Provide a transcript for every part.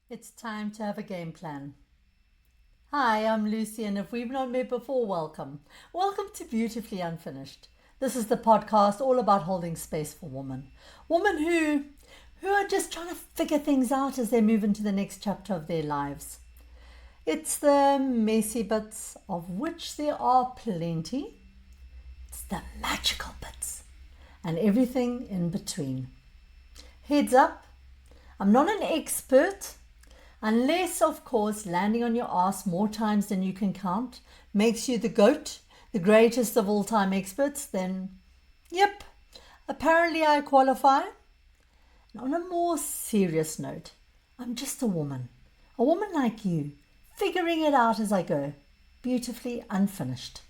It's time to have a game plan. Hi, I'm Lucy, and if we've not met before, welcome. Welcome to Beautifully Unfinished. This is the podcast all about holding space for women. Women who are just trying to figure things out as they move into the next chapter of their lives. It's the messy bits, of which there are plenty. It's the magical bits, and everything in between. Heads up, I'm not an expert. Unless, of course, landing on your ass more times than you can count makes you the GOAT, the greatest of all time experts, then, yep, apparently I qualify. And on a more serious note, I'm just a woman like you, figuring it out as I go, beautifully unfinished.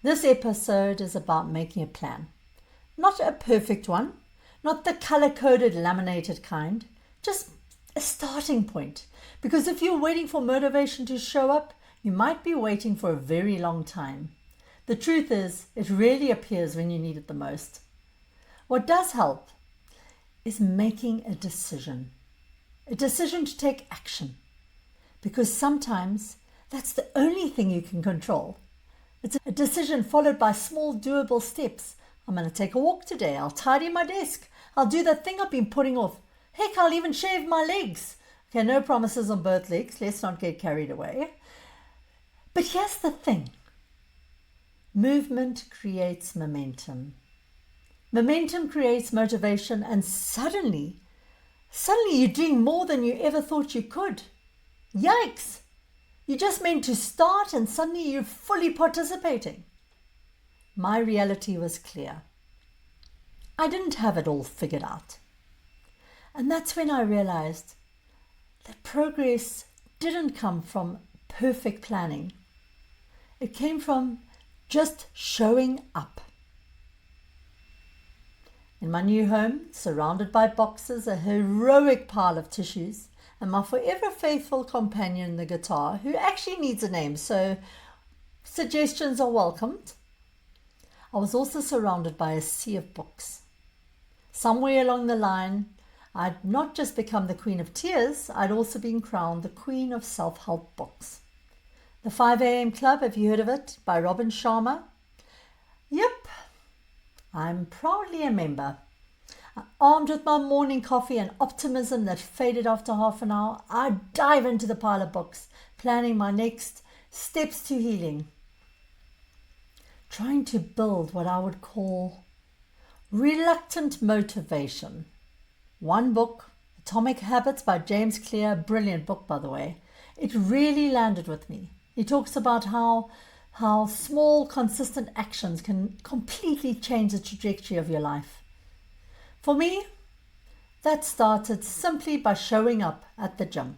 This episode is about making a plan. Not a perfect one, not the color-coded laminated kind, just a starting point. Because if you're waiting for motivation to show up, you might be waiting for a very long time. The truth is, it rarely appears when you need it the most. What does help is making a decision to take action. Because sometimes that's the only thing you can control. It's a decision followed by small doable steps. I'm going to take a walk today. I'll tidy my desk. I'll do that thing I've been putting off. Heck, I'll even shave my legs. Okay, no promises on both legs. Let's not get carried away. But here's the thing. Movement creates momentum. Momentum creates motivation, and suddenly you're doing more than you ever thought you could. Yikes! You just meant to start and suddenly you're fully participating. My reality was clear. I didn't have it all figured out. And that's when I realized that progress didn't come from perfect planning. It came from just showing up. In my new home, surrounded by boxes, a heroic pile of tissues, and my forever faithful companion, the guitar, who actually needs a name, so suggestions are welcomed. I was also surrounded by a sea of books. Somewhere along the line, I'd not just become the Queen of Tears, I'd also been crowned the Queen of Self-Help Books. The 5 a.m. Club, have you heard of it? By Robin Sharma? Yep, I'm proudly a member. Armed with my morning coffee and optimism that faded after half an hour, I dive into the pile of books, planning my next steps to healing. Trying to build what I would call reluctant motivation. One book, Atomic Habits by James Clear, brilliant book by the way. It really landed with me. He talks about how small, consistent actions can completely change the trajectory of your life. For me, that started simply by showing up at the gym.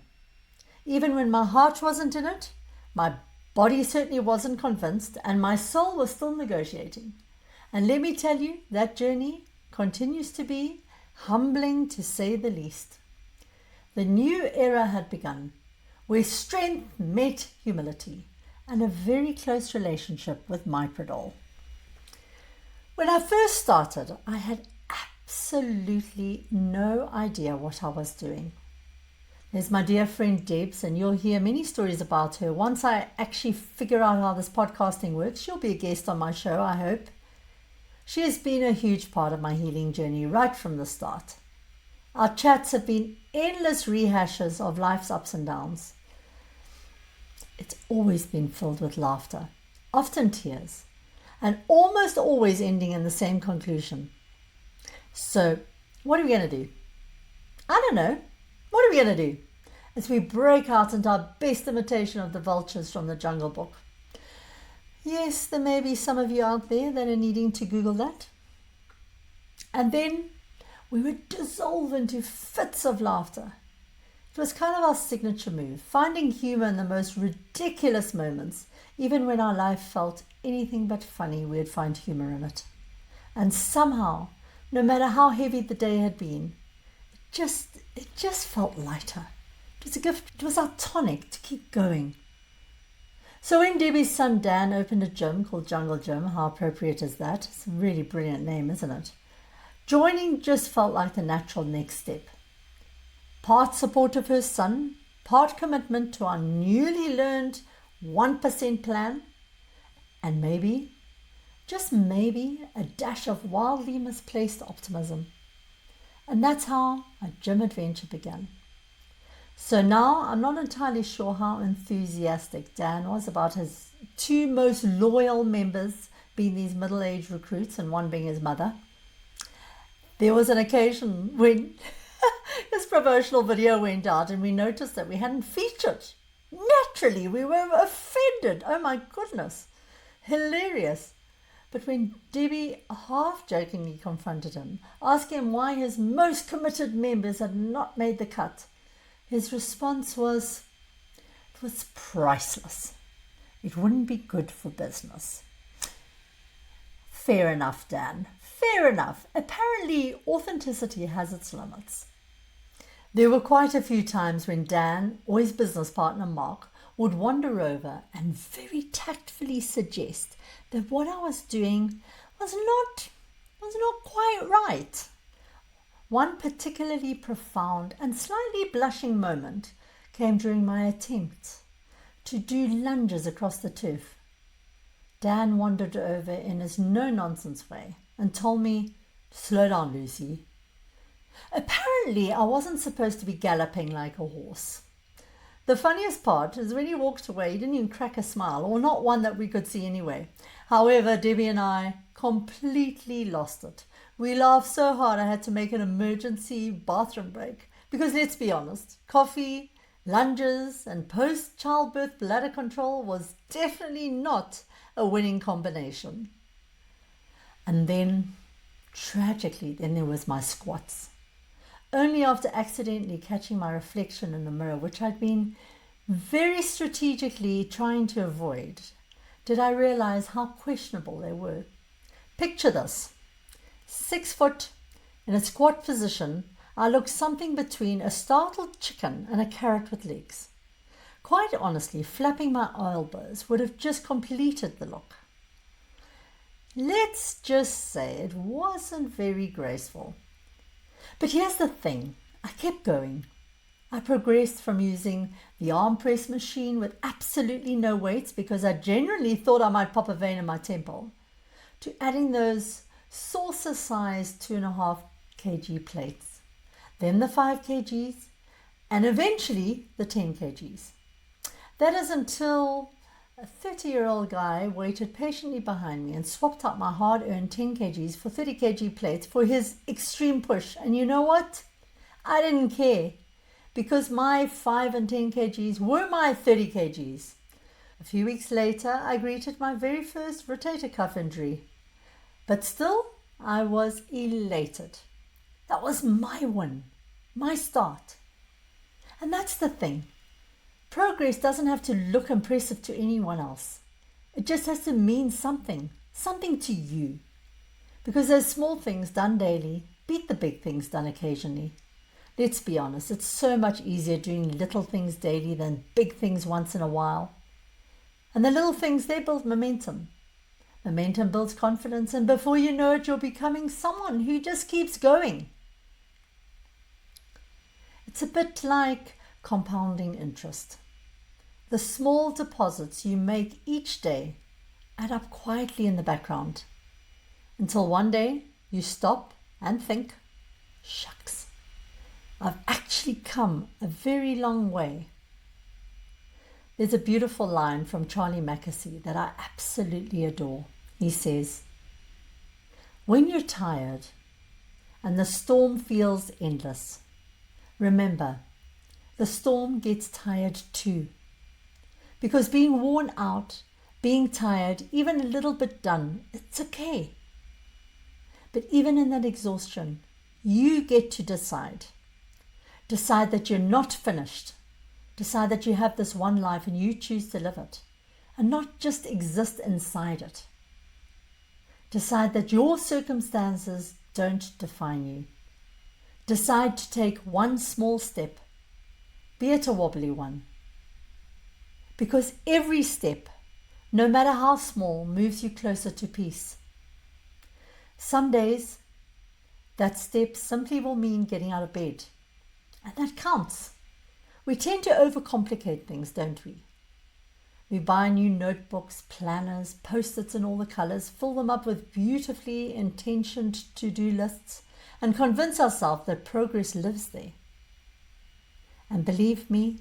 Even when my heart wasn't in it, my body certainly wasn't convinced, and my soul was still negotiating. And let me tell you, that journey continues to be humbling to say the least. The new era had begun, where strength met humility and a very close relationship with my Pradol. When I first started, I had absolutely no idea what I was doing. There's my dear friend Debs, and you'll hear many stories about her. Once I actually figure out how this podcasting works, she'll be a guest on my show, I hope. She has been a huge part of my healing journey right from the start. Our chats have been endless rehashes of life's ups and downs. It's always been filled with laughter, often tears, and almost always ending in the same conclusion. So, what are we going to do? I don't know. What are we going to do? As we break out into our best imitation of the vultures from the Jungle Book. Yes, there may be some of you out there that are needing to Google that. And then we would dissolve into fits of laughter. It was kind of our signature move, finding humor in the most ridiculous moments. Even when our life felt anything but funny, we'd find humor in it. And somehow, no matter how heavy the day had been, it just felt lighter. It was a gift. It was our tonic to keep going. So when Debbie's son Dan opened a gym called Jungle Gym, how appropriate is that? It's a really brilliant name, isn't it? Joining just felt like the natural next step. part support of her son, part commitment to our newly learned 1% plan, and maybe, just maybe, a dash of wildly misplaced optimism. And that's how our gym adventure began. So now I'm not entirely sure how enthusiastic Dan was about his two most loyal members being these middle-aged recruits and one being his mother. There was an occasion when his promotional video went out and we noticed that we hadn't featured. Naturally, we were offended. Oh my goodness. Hilarious. But when Debbie half-jokingly confronted him, asking him why his most committed members had not made the cut, his response was, it was priceless. It wouldn't be good for business. Fair enough, Dan. Fair enough. Apparently, authenticity has its limits. There were quite a few times when Dan, or his business partner Mark, would wander over and very tactfully suggest that what I was doing was not quite right. One particularly profound and slightly blushing moment came during my attempt to do lunges across the turf. Dan wandered over in his no-nonsense way and told me, "Slow down, Lucy." Apparently, I wasn't supposed to be galloping like a horse. The funniest part is when he walked away, he didn't even crack a smile, or not one that we could see anyway. However, Debbie and I completely lost it. We laughed so hard I had to make an emergency bathroom break. Because let's be honest, coffee, lunges, and post-childbirth bladder control was definitely not a winning combination. And then, tragically, there was my squats. Only after accidentally catching my reflection in the mirror, which I'd been very strategically trying to avoid, did I realize how questionable they were. Picture this. 6 foot, in a squat position, I looked something between a startled chicken and a carrot with legs. Quite honestly, flapping my elbows would have just completed the look. Let's just say it wasn't very graceful. But here's the thing, I kept going. I progressed from using the arm press machine with absolutely no weights because I generally thought I might pop a vein in my temple, to adding those saucer-sized 2.5 kg plates, then the 5 kgs, and eventually the 10 kgs. That is until a 30-year-old guy waited patiently behind me and swapped out my hard-earned 10 kgs for 30 kg plates for his extreme push. And you know what? I didn't care because my 5 and 10 kgs were my 30 kgs. A few weeks later, I greeted my very first rotator cuff injury. But still, I was elated. That was my win, my start. And that's the thing. Progress doesn't have to look impressive to anyone else. It just has to mean something to you. Because those small things done daily beat the big things done occasionally. Let's be honest, it's so much easier doing little things daily than big things once in a while. And the little things, they build momentum. Momentum builds confidence, and before you know it, you're becoming someone who just keeps going. It's a bit like compounding interest. The small deposits you make each day add up quietly in the background until one day you stop and think, shucks, I've actually come a very long way. There's a beautiful line from Charlie Mackesy that I absolutely adore. He says, when you're tired and the storm feels endless, remember, the storm gets tired too. Because being worn out, being tired, even a little bit done, it's okay. But even in that exhaustion, you get to decide. Decide that you're not finished. Decide that you have this one life and you choose to live it, and not just exist inside it. Decide that your circumstances don't define you. Decide to take one small step, be it a wobbly one. Because every step, no matter how small, moves you closer to peace. Some days, that step simply will mean getting out of bed. And that counts. We tend to overcomplicate things, don't we? We buy new notebooks, planners, post-its in all the colors, fill them up with beautifully intentioned to-do lists, and convince ourselves that progress lives there. And believe me,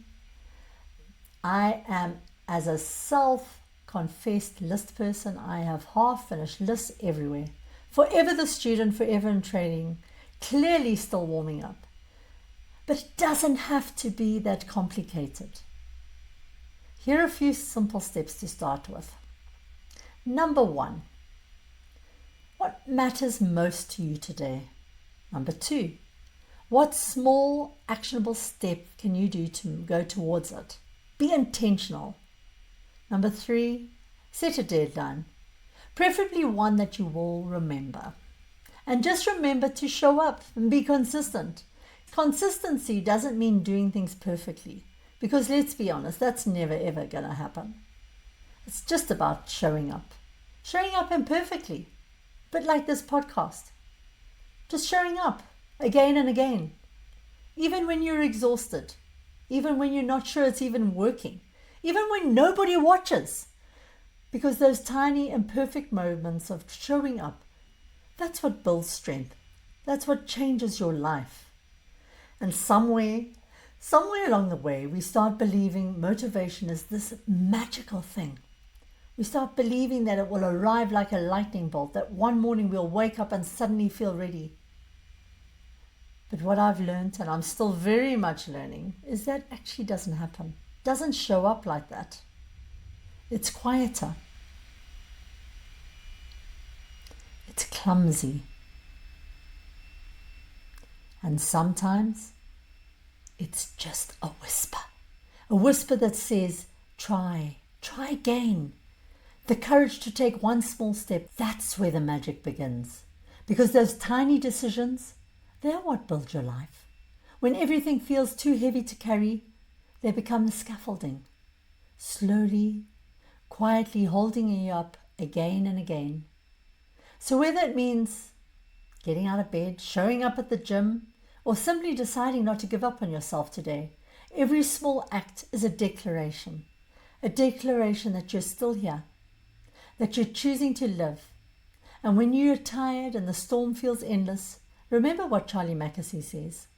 I am, as a self-confessed list person, I have half-finished lists everywhere. Forever the student, forever in training, clearly still warming up. But it doesn't have to be that complicated. Here are a few simple steps to start with. Number 1, what matters most to you today? Number 2, what small actionable step can you do to go towards it? Be intentional. Number 3, set a deadline, preferably one that you will remember. And just remember to show up and be consistent. Consistency doesn't mean doing things perfectly, because let's be honest, that's never ever going to happen. It's just about showing up imperfectly, but like this podcast. Just showing up again and again, even when you're exhausted, even when you're not sure it's even working, even when nobody watches. Because those tiny imperfect moments of showing up, that's what builds strength. That's what changes your life. And somewhere along the way, we start believing motivation is this magical thing. We start believing that it will arrive like a lightning bolt, that one morning we'll wake up and suddenly feel ready. But what I've learned, and I'm still very much learning, is that actually doesn't happen. It doesn't show up like that. It's quieter. It's clumsy. And sometimes it's just a whisper that says, try again. The courage to take one small step, that's where the magic begins. Because those tiny decisions, they're what build your life. When everything feels too heavy to carry, they become the scaffolding, slowly, quietly holding you up again and again. So whether it means getting out of bed, showing up at the gym, or simply deciding not to give up on yourself today, every small act is a declaration that you're still here, that you're choosing to live. And when you're tired and the storm feels endless, remember what Charlie Mackesy says.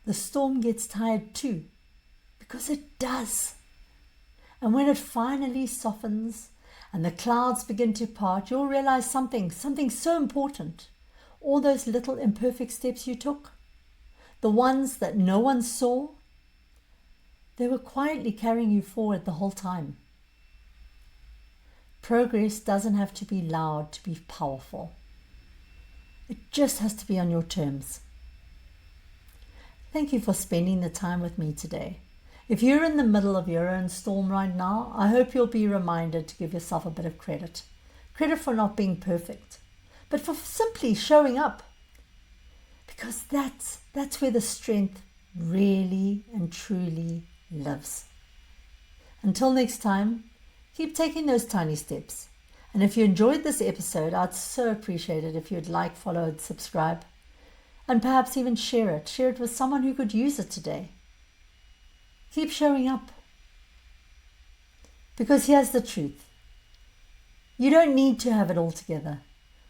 The storm gets tired too, because it does. And when it finally softens and the clouds begin to part, you'll realize something so important. All those little imperfect steps you took, the ones that no one saw, they were quietly carrying you forward the whole time. Progress doesn't have to be loud to be powerful. It just has to be on your terms. Thank you for spending the time with me today. If you're in the middle of your own storm right now, I hope you'll be reminded to give yourself a bit of credit. Credit for not being perfect, but for simply showing up. Because that's where the strength really and truly lives. Until next time, keep taking those tiny steps. And if you enjoyed this episode, I'd so appreciate it if you'd like, follow, and subscribe. And perhaps even share it. Share it with someone who could use it today. Keep showing up. Because here's the truth. You don't need to have it all together.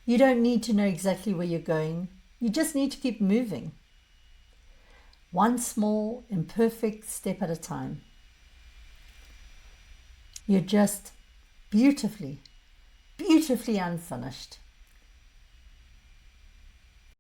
You don't need to know exactly where you're going. You just need to keep moving. One small, imperfect step at a time. You're just beautifully unfinished.